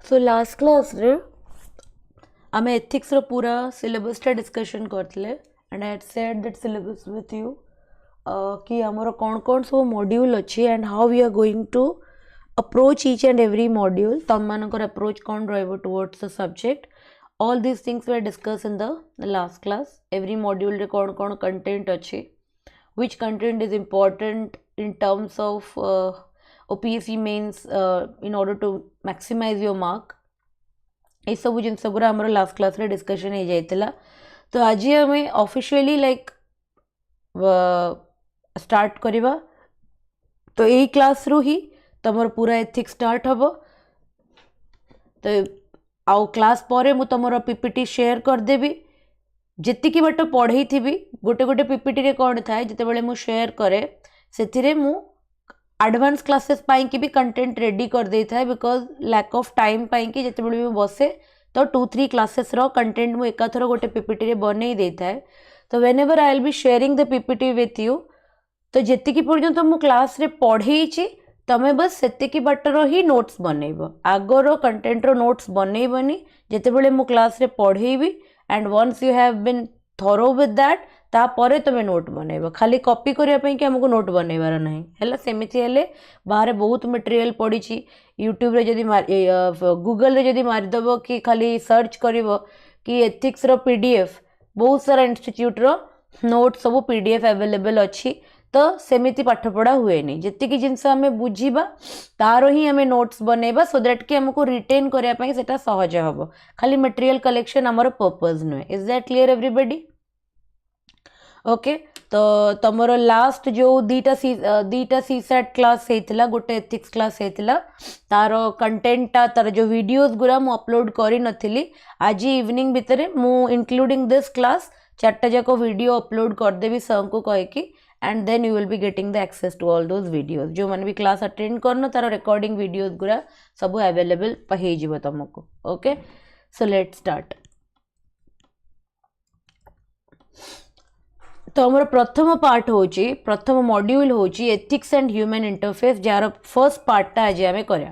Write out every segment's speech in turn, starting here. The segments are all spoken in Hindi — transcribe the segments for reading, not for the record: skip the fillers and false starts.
सो लास्ट क्लास रे आम एथिक्स रो पूरा सिलेबस टा डिस्कशन करथिले and I had shared that syllabus with you कि हमरो कौन कौन सब मॉड्यूल अच्छी and how we are going to approach each and every module तम मानकर अप्रोच कौन रहइबो towards the subject all these things we discuss in the last class every module रे कौन कौन कंटेंट अच्छी which content is important in terms of OPSC mains in order to maximize your mark ये सब जिन गुरा आमर लास्ट क्लास रे डिस्कशन हो जाइतिला तो आज आम ऑफिशियली लाइक स्टार्ट करिबा तो यही क्लास रु ही तमर पूरा एथिक्स स्टार्ट हबो तो आउ क्लास परे मु तमर पीपीटी शेयर कर देबी जेतिकी बाट पढ़ई थी गोटे गोटे पीपीटी रे कौन थाए जितेबाला मु शेयर करे से मु एडवांस क्लासेस पाई की भी कंटेंट रेडी कर दे था बिकॉज लैक ऑफ टाइम पाई कि जितेबाला मु बसे तो 2-3 क्लासेस रो कंटेंट मु एकाथर गोटे पीपीटी रे बनै दे था तो when ever I will be sharing the PPT with you तो जेतिकी पर्यंत मु क्लास रे पढ़ई छी तमे बस सेतिकी बाटर ही नोट्स बनैबो आगर कंटेंट रो नोट्स बनैबनी जेतेबाला मु क्लास रे पढ़ेबी and once you have been through with that तापर तुम्हें नोट बनइब खाली कॉपी करने कि आमको नोट बनइबार नहीं है सेमती हेले बाहर बहुत मटेरियल पड़ी यूट्यूब रे जदि गूगल रे जदि मारिदेव कि खाली सर्च कर कि एथिक्स रो पीडीएफ बहुत सारा इंस्टीट्यूट रो नोट सब पीडीएफ अवेलेबल अच्छी तो सेमिति पाठपढ़ा हुए नहीं जी जिनस आम बुझा तार ही आम नोट्स बनइबा सो दैट कि आमको रिटेन करने से सहज हम खाली मटेरियल कलेक्शन आमर पर्पज नुहे is that clear everybody okay तो तुमर लास्ट जो दीटा सी सेट क्लास होता गोटे एथिक्स क्लास होता तार कंटेंटा तार जो वीडियोस गुरा मु अपलोड करी नथिली आज इवनिंग भितर मु इंक्लूडिंग दिस क्लास 4टा जाक वीडियो अपलोड करदेवी सर को कहीकि and then you will be getting the access to all those videos जो मैंने भी क्लास अटेंड करन तार रिकॉर्डिंग वीडियोस गुरा सब अवेलेबल हो तुमको ओके सो लेट स्टार्ट तो हमारा प्रथम पार्ट होची प्रथम मॉड्यूल होची एथिक्स एंड ह्यूमन इंटरफेस जार फर्स्ट पार्टा आज आम करा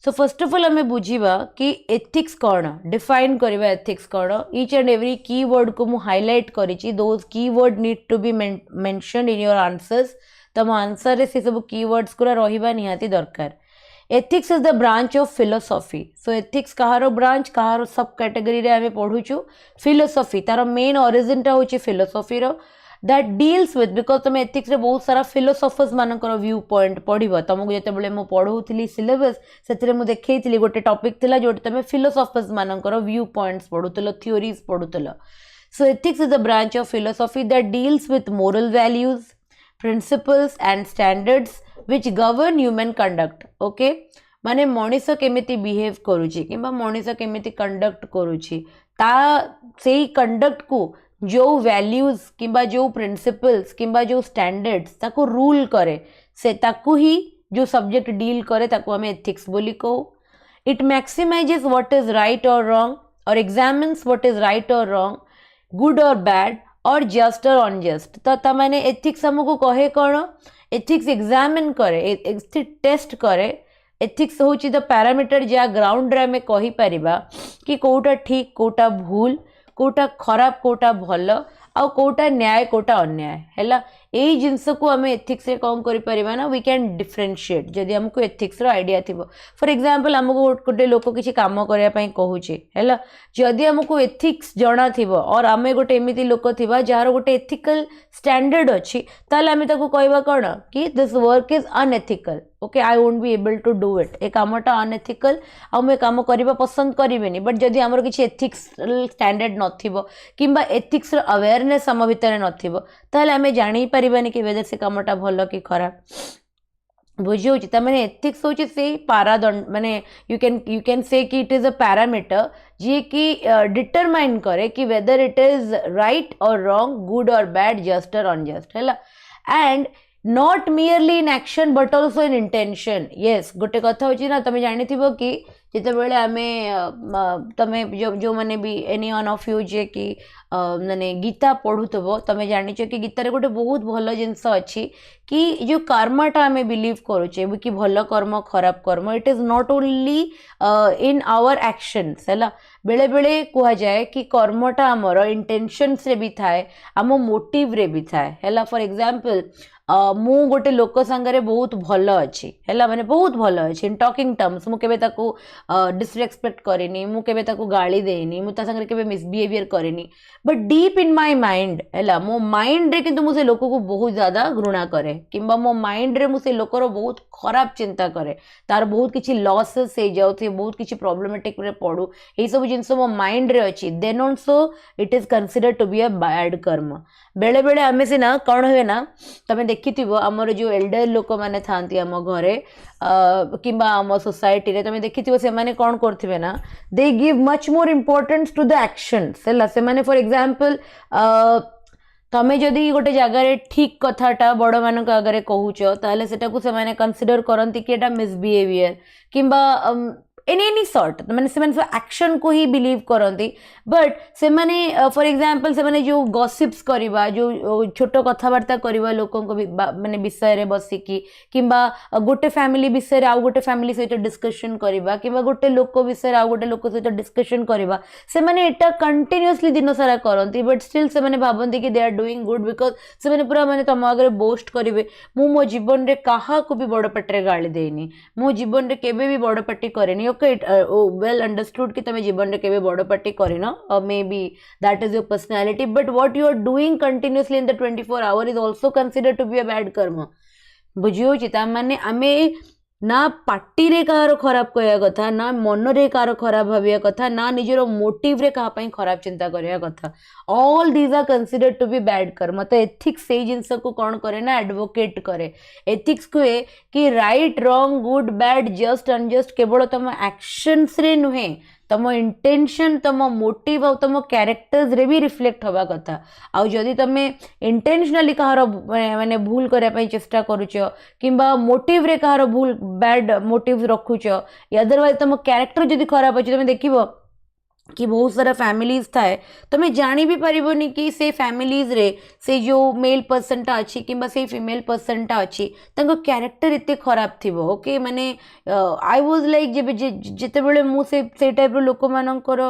सो फर्स्ट ऑफ ऑल आम बुझा कि एथिक्स कौन डिफाइन करवा एथिक्स कौन ईच एंड एवरी कीवर्ड को मु हाईलाइट करी those keyword need to be mention in your answers तुम आंसर रे से सब कीवर्ड्स गुरा रहिबा निहाती दरकार ethics is the branch of philosophy so ethics कहार ब्रांच कहार सब कैटेगरी रे आमे पढ़ुचु फिलोसफी तार मेन ओरिजिन टा होची फिलोसफी रो दैट डील्स विथ बिकॉज तुम एथिक्स रे बहुत सारा फिलोसफर्स मानकर व्यू पॉइंट पढ़िबो तुमको जेतेबेले मु पढ़ौथिली सिलेबस सेतरे मु देखैथिली गोटे टॉपिक थिला जोटे तुम फिलोसफर्स मानकर व्यू पॉइंट्स पढ़ुतलो थ्योरीज पढ़ुतलो so ethics is the branch of philosophy that deals with moral values principles and standards which govern human conduct okay माने मनीष केमिति बिहेव करुची किंबा मनीष केमिति कंडक्ट करुची ता सेही कंडक्ट को जो वैल्यूज किंबा जो प्रिंसिपल्स किंबा जो स्टैंडर्ड्स ताको रूल करे से ताको ही जो सब्जेक्ट डील करे ताको हमें एथिक्स बोली कहो इट मैक्सिमाइजेस व्हाट इज राइट और रॉन्ग और एग्जामिन्स व्हाट इज राइट और रॉन्ग गुड और बैड और जस्ट और अनजस्ट तो ता माने एथिक्स हमको कहे कौन एथिक्स एग्जामिन करे टेस्ट करे एथिक्स होची द पैरामीटर जहाँ ग्राउंड रे आमे कहि परिबा कि कोटा ठीक कोटा भूल कोटा खराब कोटा भल आ कोटा न्याय कोटा अन्याय हैला एई जिंस को आमे एथिक्स रे कौन करि परिबा ना वी कैन डिफरेंशिएट जदि हमको एथिक्स रो आइडिया थिबो फॉर एग्जांपल हमको गोटे लोक किछि काम करिया पई कहूचे हैला जदि हमको एथिक्स जणा थिबो और आमे गोटे एमिति लोक थिबा जार गोटे एथिकल स्टैंडर्ड अछि ताले आमे ताको कहबा कोन कि this work is unethical okay I won't be able to do it ए कामटा अनएथिकल आ मैं काम करिबा पसंद करिवेनी बट जदि हमर किछि एथिक्स स्टैंडर्ड नथिबो किंबा एथिक्स रो अवेयरनेस हम भितर नथिबो ताले आमे जानि परिबानी कि वेदर से कामटा भलो कि खराब बुझियो ता माने एथिक्स होची से पारादंड माने यू कैन से कि इट इज अ पैरामीटर जे कि डिटरमाइन करे कि वेदर इट इज राइट और रॉन्ग गुड और बैड जस्ट और अनजस्ट हैला and not merely in action but also in intention yes गोटे कथा होची ना तुम जानी थी कि जितेबाला आम तमें जो मैंने भी एनी वन ऑफ यू जे कि माने गीता पढ़ुथबो तमें जानिच कि गीतारे गोटे बहुत भल जिनस अच्छी कि जो कर्मटा आम बिलीव करुचे कि भल कर्म खराब कर्म it is not only in our actions है बेले बेले कह जाए कि कर्मटा आमर इंटेंशंस रे भी थाए आम मोटिव रे भी थाए है फॉर एग्जांपल मु गोटे लोक सांगरे बहुत भल अच्छी है माने बहुत भल अच्छी इन टॉकिंग टर्म्स मु केबे ताको डिसरेस्पेक्ट करेनी मु केबे ताको गाली देनी मु ता सांगरे केबे मिसबिहेवियर करेनी but deep in my mind है मो माइंड रे किंतु मु से लोक को बहुत ज्यादा घृणा करे किंबा मो माइंड रे मु से लोकर बहुत खराब चिंता करे तार बहुत किछि लॉसेस हो जाउथि बहुत किछि प्रॉब्लमेटिक रे पडू ए सब जिंस मो माइंड रे अछि then also it is considered to be a bad कर्म बेले बेले आमे सिना कौन हुए ना तमें देखिथिबो हमर जो एल्डर लोक माने थांती हम घरे किंबा आम सोसाइटी रे तमें देखिथिबो से माने कौन करथिबे ना they give much more importance to the actions है से माने फॉर एग्जांपल तमें जदि गोटे जगार ठीक कथाटा बड़ मान आगे कहूच ताले सेटा को से माने कंसीडर करती कि एटा मिसबिहेवियर किंबा एनी सॉर्ट मैंने से एक्शन को ही बिलीव करती बट से माने फॉर एग्जांपल से माने जो गॉसिप्स करवा जो छोट कथबार्ता करवा लोक माने विषय रे बसिकी किंबा गोटे फैमिली विषय रे आउ गोटे फैमिली सहित डिस्कशन करवा किंबा गोटे लोक विषय रे आउ गोटे लोक सहित डिस्कशन करवा से माने एटा कंटिन्यूअसली दिन सारा करती बट स्टिल से माने भाबंती कि they are doing good because से माने पूरा माने तम आगे बोस्ट करेंगे मो जीवन रे काहा को भी बड़ पाटे गाली देनी मो जीवन रे केबे भी बड़ पाटी करेनी ओके वेल अंडरस्टूड कि तुम जीवन में केबे बड़ पार्टी करिनो may be that is your personality but what you are doing continuously in the 24 hour is also considered to be a bad कर्म बुझियो चिता माने आमे ना पार्टी रे कार खराब कहया कथा ना मन रे कार खराब भाविया कथा ना निजर मोटिव रे कहा पई खराब चिंता करिया कथा all these are considered to be bad karma तो एथिक्स से जिनस को कौन करे ना एडवोकेट करे एथिक्स कहे कि right wrong good bad just unjust केवल तुम एक्शंस रे नुहे तुम इंटेंशन तुम मोटिव और तुम कैरेक्टर्स रे भी रिफ्लेक्ट हवा कथा आउ जदि तुम इंटेंशनली कहार माने भूल करने चेष्टा करुच किंबा मोटिव रे कहार भूल बैड मोटिव रखुच अदरवाइज तुम कैरेक्टर जदि खराब अच्छे तुम देखिबो कि बहुत सारा फैमिलीज थाए तुम्हें जानी भी पारिबोनी कि से फैमिलीज रे से जो मेल पर्सनटा अच्छी किंबा से फीमेल पर्सनटा अच्छी तांको कैरेक्टर इतने खराब थिबो ओके माने आई वाज लाइक जेते बेले मु से टाइप रो लोक मानकर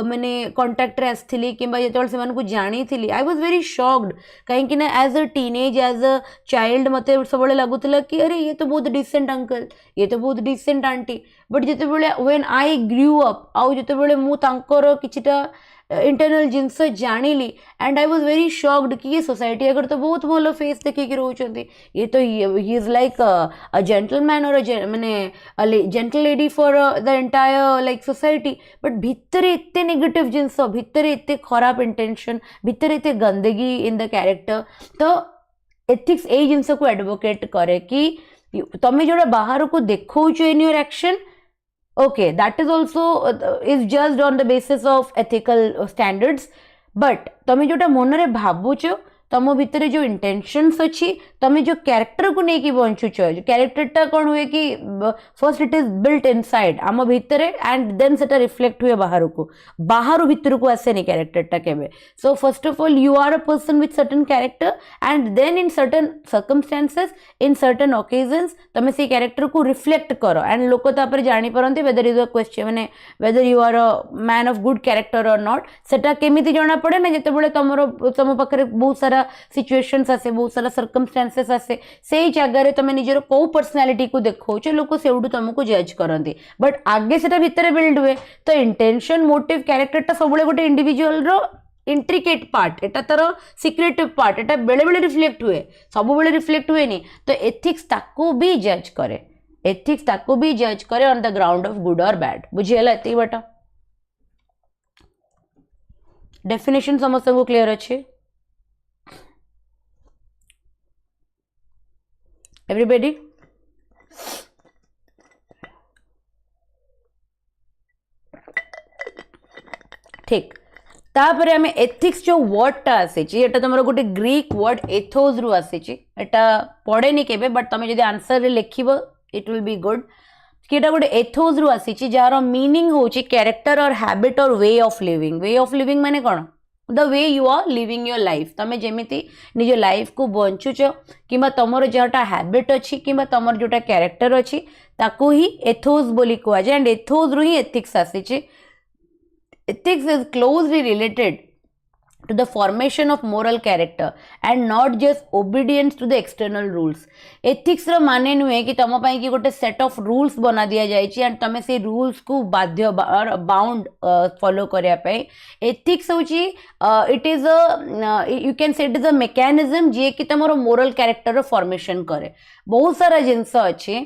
माने कांटेक्ट रे आस्थिली किंबा जेते बेले से मानको जानी थिली आई वाज वेरी शॉक्ड काहे कि ना as a teenage as a child मते सब बेले लागुतला कि अरे ये तो बहुत डिसेंट अंकल ये तो बहुत डिसेंट आंटी बट जेते बेले व्हेन आई ग्रू अप आउ जेते बेले मु तांकर किछिटा इंटरनल जिनस जानिली and I was very shocked कि ये सोसाइटी अगर तो बहुत भलो फेस देखिक रोचंती ये तो he is like a gentleman और माने gentle lady for the entire like society but भितर एते नेगेटिव जिनस भितर एते खराब इंटेंशन भितर एते गंदगी इन द कैरेक्टर तो एथिक्स ए जिनस को एडवोकेट करे कि तमें जोड़ा बाहर को देखौछ in your action okay that is also is judged on the basis of ethical standards but तमें जोटा मन रे भाबुच तुम भितर जो इंटेंशंस अच्छी तुम जो कैरेक्टर को लेकिन बंचुच जो कैरेक्टरटा कौन हुए कि first it is built inside आम भितर एंड देन सेटा रिफ्लेक्ट हुए बाहर भितर को आसेनी कैरेक्टरटा केबे so first of all you are a person with certain character and then in certain circumstances in certain occasions तुम से कैरेक्टर को रिफ्लेक्ट करो एंड लोक तापर जानी पारंती वेदर इज अ क्वेश्चन माने whether you are a man of good character or not सेटा केमिति जाना पड़े ना जेतेबेले तुम पाखरे बहुत सारा सिचुएशंस आसे बहुत सारा सर्कमस्टेंसेस आसे से जगह तुम निजर को पर्सनालिटी को देखौछ लोक सेउडू तुमको जज करती बट आगे सेटा भितर बिल्ड हुए तो इंटेंशन मोटिव कैरेक्टरटा सब गोटे इंडिविजुअल रो इंट्रिकेट पार्ट एटा तार सिक्रेटिव पार्ट एटा बेले बेले रिफ्लेक्ट हुए सब बेले रिफ्लेक्ट हुए नहीं तो एथिक्स ताको भी जज करे एथिक्स ताको भी जज करे on the ground of good और बैड बुझिएला एति बटा डेफिनेशन समस्त को क्लियर अच्छे एवरीबॉडी ठीक तापर आम एथिक्स जो वर्डटा आसी तुम गोटे ग्रीक वर्ड एथोस रु आसी एटा पढ़ेनी केबे बट तुम जदि आंसर रे लिखिबो इट विल बी गुड कि एटा गोटे एथोस रु आसी जार मीनिंग होची character or habit or way of living. Way of living माने कौन? The way you are living your life. तुम जमीती निज लाइफ को बंचुच कि तुमर जोटा हैबिट अच्छी कि तुमर जोटा कैरेक्टर अच्छी ताकू ही एथोस बोली कह जाए। एंड एथोस रु ही एथिक्स आसी। Ethics is closely related to the formation of moral character and not just obedience to the external rules। ethics रो माने नुहे कि तुम पाई कि गोटे सेट ऑफ रूल्स बना दिया जाइछि एंड तमे से रूल्स को बाध्य बाउंड फॉलो करिया पे। ethics होची it is a you can say it is a mechanism जे कि तमरो मोरल कैरेक्टर रो फॉर्मेशन करे। बहुत सारा जिंस अछि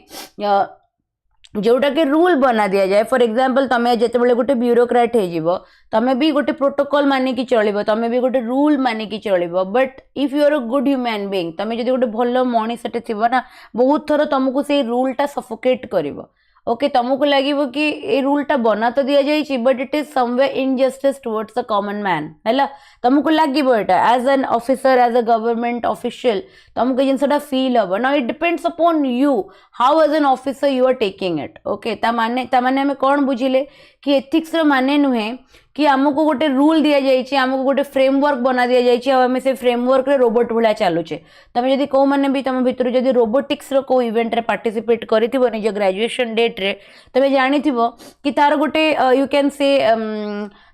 जोटा के रूल बना दिया जाए। फॉर एग्जांपल तमे जेतेबेले गोटे ब्यूरोक्रेट हे जीवो तमे भी गोटे प्रोटोकॉल माने की चलिबो, तमे भी गोटे रूल माने की चलिबो। But if you are a good human being तमे जदि गोटे भलो मनीषटे थिबो ना बहुत थर तुमको से रूल टा सफोकेट करिवो। ओके तुमको लगे कि ये रूल टा बना तो दिया जाइए but it is somewhere injustice towards the common man है। तुमको लगे as an officer as a government official तुमको जिनसा फील हम ना। It depends upon you how as an officer you are taking it. Okay तामाने आम कौन बुझिले कि एथिक्स माने नुहे कि आमको गोटे रूल दि जाइए, आमको गोटे फ्रेमवर्क बना दि जाइए आम से फ्रेमवर्क रे रोबोट भाया चलुचे। तुम जदि कौ मैंने भी तुम भितर जदि रोबोटिक्स रो को इवेंट रे पार्टिसिपेट करिथिबो निज ग्रेजुएशन डेट रे तुम जानिथिबो कि तार गोटे यू कैन से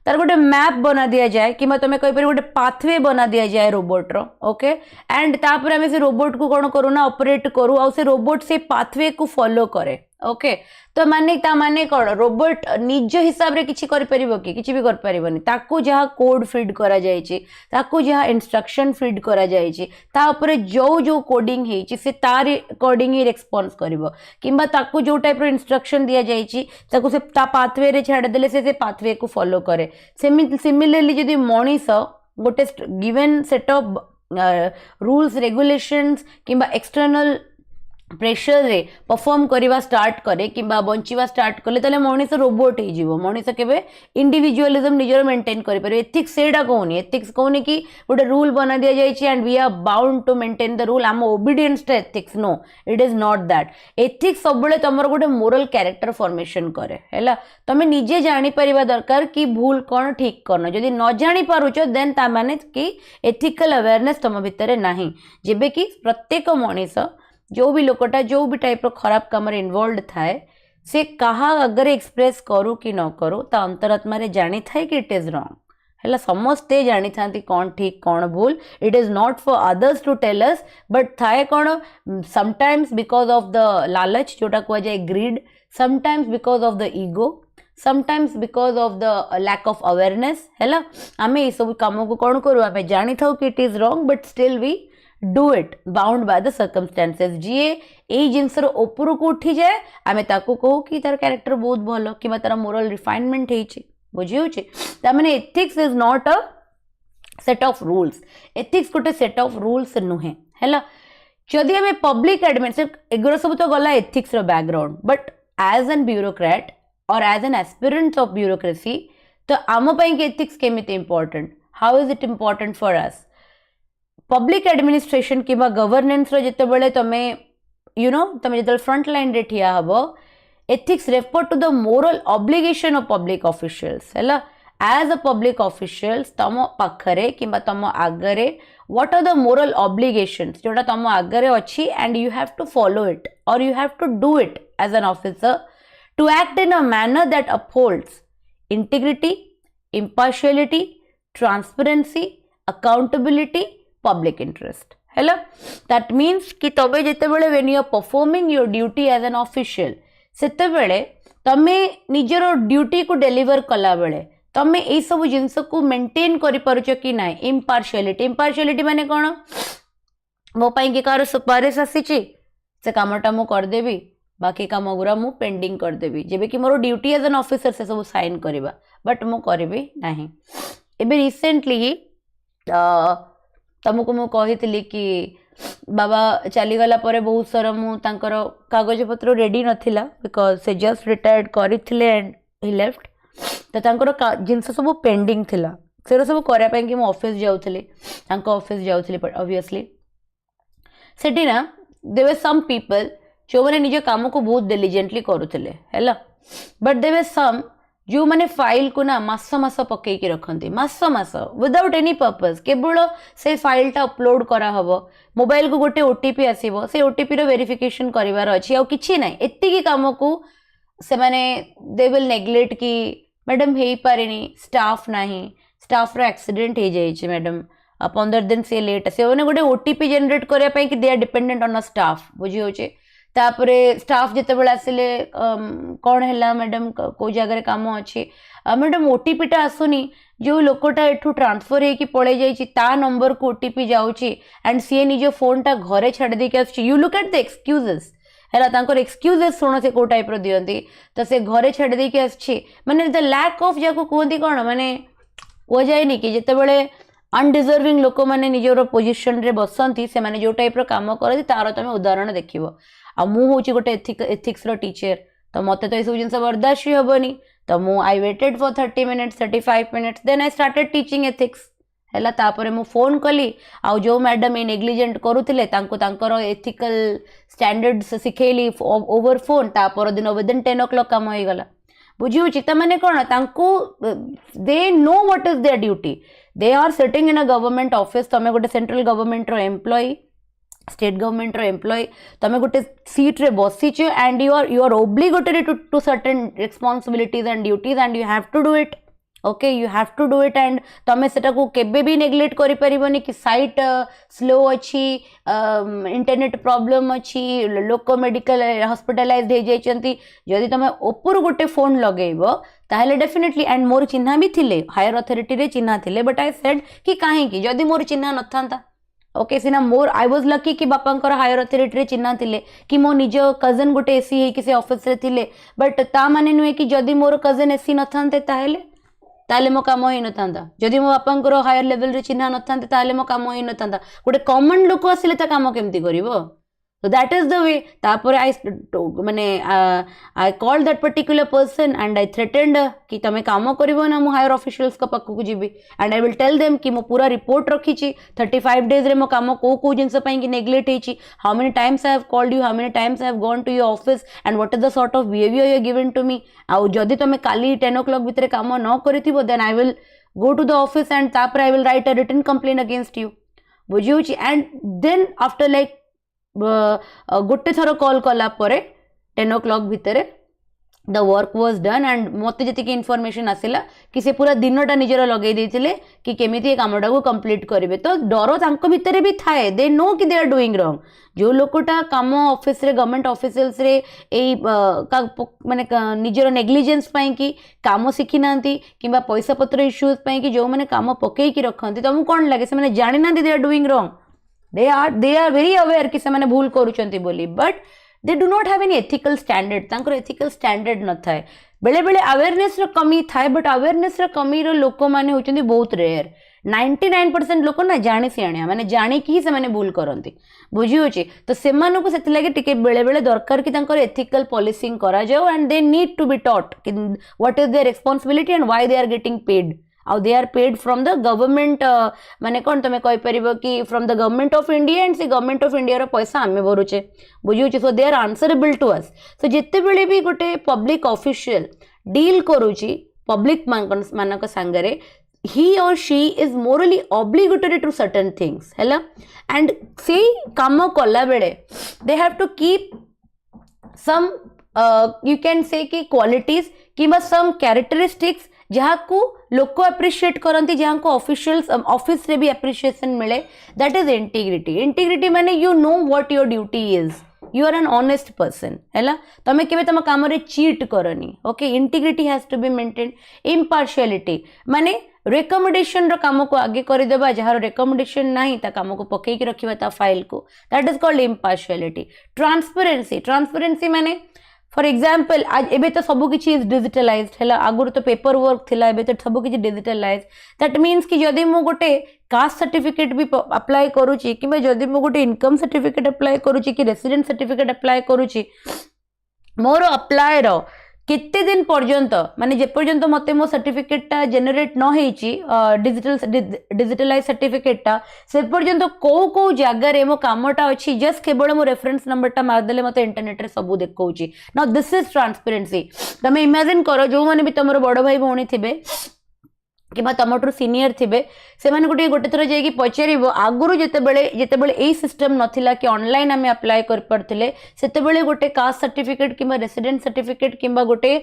तार गोटे मैप बना दिया जाए कि तुम कहीपर गोटे पाथवे बना दिया जाए रोबोट रो। ओके एंड तापर आम से रोबोट को कौन करू ना ऑपरेट करू आ से रोबोट से पाथवे को फॉलो करे। ओके तो माने कौन रोबोट निज हिसाब रे किछि करि परिबो कि किछि भी कर परिबोनी। ताकू जहा कोड फीड करा जायछि ताकू जहा इंस्ट्रक्शन फीड करा जायछि ता ऊपर जो जो कोडिंग हेछि से तार कोडिंग ही रिस्पांस करिवो किंबा ताकू जो टाइप रो इंस्ट्रक्शन दिया जायछि ताकू से ता पाथवे रे छाड़ देले से पाथवे को फॉलो करे। सिमिलरली जदि मनीष गोटे given set of rules regulations किंबा एक्सटर्नल प्रेशर रे परफॉर्म करवा स्टार्ट करे कि बंचवा स्टार्ट कले ताले मनीष रोबोट हो जीवो। मनीष केबे इंडिविजुअलिज्म निजर मेंटेन करि पारे। एथिक्स सेडा कहूनी। एथिक्स कहूनी कि गोटे रूल बना दिया जाइए and we are bound to maintain the rule आम obedience to ethics. No it is not that. Ethics सब बेले तुमर गोटे मोरल कैरेक्टर फॉर्मेशन करे हैला। तमे निजे जानि परिबा दरकार कि भूल कौन ठीक कौन। जदि न जानि पारुचो देन ता माने कि एथिकल अवेयरनेस तुम भितर नाही। जेबे कि प्रत्येक मनीष जो भी लोकटा जो भी टाइप रो खराब काम रे इन्वॉल्व थाए से कहा अगर एक्सप्रेस करू कि न करू ता अंतरात्मा रे जानी थाए कि इट इज रॉन्ग हैला। समस्ते जानी थांती कौन ठीक कौन भूल। It is not for others to tell us but थाए कौन समटाइम्स बिकॉज ऑफ द लालच जोटा कह जाए greed, sometimes because of the ego, sometimes because of the lack of awareness हैला। आमे ये सब काम को कौन करू आमे जानी थाउ कि it is wrong but still we do it bound by the circumstances। जी ए जिनसर ऊपर को उठी जाए आमे ताको कहू कि तार कैरेक्टर बहुत भलो कि तार मोरल रिफाइनमेंट हेछि। बुझी होछि ता माने ethics is not a set of rules. Ethics गोटे सेट ऑफ रूल्स नुहे हैला। जदि आमे पब्लिक एडमिनिस्ट्रेशन एगुरा सब तो गला एथिक्स रो background but as an bureaucrat और as an aspirant of bureaucracy तो आम पई के एथिक्स केमिति important. How is it important for us? Public administration कि गवर्नेंस जिते बड़े तुमे यू नो तुम जो फ्रंट लाइन रे ठिया हब ethics refer to the moral obligation of public officials हैला। एज अ पब्लिक ऑफिशियल्स तुम पाखरे कि तुम आगरे what are the moral obligations जोटा तुम आगरे अच्छी and you have to follow it और you have to do it as an officer to act in a manner that upholds integrity, impartiality, transparency, accountability, public interest हैला। दैट मीन्स कि तबे जेते बेले when you are performing your duty as an official सेते बेले तमे निजर ड्यूटी को डिलीवर कला बेले तमे ए सब जिंस को मेंटेन करि पारुछ कि नाही। इम्पार्शियलिटी, इम्पार्शियलिटी माने कोन मो पई के कार सुपारिश आसीची से कामटा मु कर देबी बाकी काम गुरा मु पेंडिंग कर देबी जेबे कि मोर ड्यूटी एज एन ऑफिसर से सब साइन करबा बट मु करबी नाही। एबे रिसेंटली ही तुमको मु कही कि बाबा चलीगला पर बहुत सारा मु तांकर कागज पत्र रेडी नथिला बिकॉज से जस्ट रिटायर्ड करिथिले एंड ही लेफ्ट तो तांकर जिनस सब पेंडिंग थिला से सब करा पई कि मु ऑफिस जाउथली तांको ऑफिस जाउथली बट ऑब्वियसली सेठी ना देयर वर सम पीपल जो मैंने निज काम को बहुत डिलिजेंटली करुले है बट देवे सम जो मैंने फाइल को ना मास मास पकईकी रखती मास मास विदाउट एनी पर्पस केवल से फाइल टा अपलोड करा हबो मोबाइल को गोटे ओटीपी आसीबो से ओटीपी रो वेरिफिकेशन करिवार अछि आ किछि नै एत्तिकी काम को से माने दे विल नेग्लेक्ट कि मैडम हे पारेनी स्टाफ नाही स्टाफ रो एक्सीडेंट हे जाई छै मैडम 15 दिन से लेट से ओने गोटे ओटीपी जनरेट करिया पई कि they are dependent on a staff बुझी होचे तापरे स्टाफ जिते बेला आसिले कौन है मैडम को जगह काम अच्छे मैडम ओटीपी टा आसुनी जो लोकटा एठू ट्रांसफर होगी पड़े जाइए ता नंबर को ओटीपी जाऊँगी एंड सी निज फोन टा घरे छाड़ देके as you look at the excuses है एक्सक्यूजेस शुण से को टाइप दिखती तो से घरे छाड़ देके आसछि माने द लैक ऑफ जाको कहती कौन माने कह जाए कि जिते बड़े अनडिजर्विंग लोक मैंने निजर पोजिशन रे बसती से माने जो टाइप काम करती तार तुम उदाहरण देखिबो आ मु होची गोटे एथिक्स रो टीचर तो मते तो सब जिन बर्दाश्त ही हेनी तो मु I waited for 30 minutes 35 minutes then I started teaching ethics है तापर मु फोन कली आ जो मैडम ए नेग्लिजेंट करुले तांकर एथिकल स्टैंडर्ड्स सिखेली ओवर फोन तापर दिन विदिन 10 o'clock काम हो गला बुझी होची त माने कोन तांको they know what is their duty they are sitting in a government office तमे गोटे सेंट्रल गवर्नमेंट रो एम्प्लॉय स्टेट गवर्नमेंट रो एम्प्लॉय तमे गोटे सीट रे बसीच and you are obligated to certain responsibilities and duties and you have to do it okay you have to do it and तमे सेटा को केबे भी नेग्लेक्ट करि परिबनी कि साइट स्लो अच्छी इंटरनेट प्रॉब्लम अच्छी लोक मेडिकल हॉस्पिटलाइज्ड हो जाइछंती जदि तमे ऊपर गोटे फोन लगेइबो ताहले डेफिनेटली एंड मोर चिन्हा भी थिले हायर अथॉरिटी रे चिन्हा थिले बट आई सेड कि काहे कि जदि मोर चिन्हा नथांता ओके सिना मोर आई वाज लकी कि बापांकर हायर अथॉरिटी रे चिन्हा थिले कि मो निज कजन गोटे एसी हे कि से ऑफिस रे थिले बट ता माने नुए कि जदि मोर कजन एसी नथांते ताहले मो काम ही नथांता जदि मो बापांकर हायर लेवल रे चिन्हा नथांते ताहले मो काम ही नथांता गोटे कॉमन लोक आसिले ता काम केमती करिवो so that is the way तापर I माने I called that particular person and I threatened कि तमे काम करिवो ना मु हायर ऑफिशियल्स का पक्कू को GB and I will tell them कि मो पूरा रिपोर्ट रखी छी 35 days रे मो काम को जिनस पई कि नेग्लेक्ट हेची how many times I have called you how many times I have gone to your office and what is the sort of behavior you are given to me आ जदी तमे काली 10 o'clock भितरे काम न करिथिबो then I will go to the office and तापर I will write a written complaint against you बुझियो छी and then after like गोटे थर कॉल कला परे 10 o'clock भितर the work was done and मत जी इनफॉरमेशन आसला कि से पूरा दिनटा निजर लगे देते कि केमी कामटा को कंप्लीट करेंगे तो डर तांको भितर भी थाए दे नो कि दे आर डूइंग रॉन्ग जो लोकटा काम ऑफिस रे गवर्नमेंट ऑफिशियल्स रे माने निजर नेग्लिजेंस पाई कि काम शिखी ना कि पैसा पत्र इश्यूज पाई कि जो मैंने काम पकईकी रखती तुमको कौन लगे से मैंने जानी ना they are doing wrong they are very aware कि से माने भूल करूचंती बोली but they do not have any ethical standard तांकर ethical standard न थाए बेले बेले अवेयरनेस रो कमी थाए बट अवेयरनेस रो कमी रो लोक माने होचंती बहुत रेयर 99% लोक ना जाने सियाणिया माने जाने की से माने भूल करंती बुझी होची तो सेमानो को सेति लागे टिके बेले बेले दरकार कि तांकर ethical policing करा जाओ and they need to be taught कि what is their responsibility and why they are getting paid और they are paid from the government माने कौन तुम कहीपर कि from the government of India and से गवर्नमेंट ऑफ इंडिया पैसा आम भरुचे बुझे so they are answerable to us so जिते बड़े भी गोटे पब्लिक ऑफिशियल डील करुची पब्लिक मानक सांगरे he or she is morally obligated to certain things है and से काम कला बेले they have to keep some you can say कि qualities कि some characteristics जहाँ को लोक एप्रिशिएट करती जहाँ को ऑफिशियल्स ऑफिस रे भी एप्रिशिएशन मिले दैट इज इंटीग्रिटी इंटीग्रिटी माने you know what your duty is you are an honest person है तुम केवे तुम काम रे चीट करनी okay integrity has to be maintain impartiality माने रिकमेंडेशन रो काम को आगे करदेबा जहाँ रिकमेंडेशन नहीं ता काम को पकईकी रखा ता फाइल को that is called impartiality transparency transparency माने फॉर एग्जाम्पल आज एबे तो सब किसी इज डिजिटलाइज्ड है आगुरी तो पेपर वर्क थिला एबे तो सब किसी डिजिटलाइज दैट मीन्स कि जदि मु गोटे कास्ट सर्टिफिकेट भी अप्लाई करूची कि जदि मु गोटे इनकम सर्टिफिकेट अप्लाई करूची कि रेसिडेंट सर्टिफिकेट अप्लाई करूची मोर अप्लाई रो केते दिन पर्यंत माने जे पर्यंत मते मो सर्टिफिकेटटा जेनरेट न हेची डिजिटलाइज सर्टिफिकेटटा से पर्यंत को जगह रे मो कामटा अछि जस्ट केवल मो रेफरेंस नंबरटा मार देले मते इंटरनेट रे सब देखौची नाउ दिस इज ट्रांसपेरेंसी तमे इमेजिन करो जो माने भी तमरो बड़ भाई भौणी थिबे कि तुमठू सीनियर थे से गोटे गोटे थर जाकि पचार आगुरी जितेबले यही सिस्टम नथिला कि ऑनलाइन आम अप्लाई कर पारथिले सेतेबेले गोटे कास्ट सर्टिफिकेट किंबा रेसिडेंट सर्टिफिकेट किंबा गोटे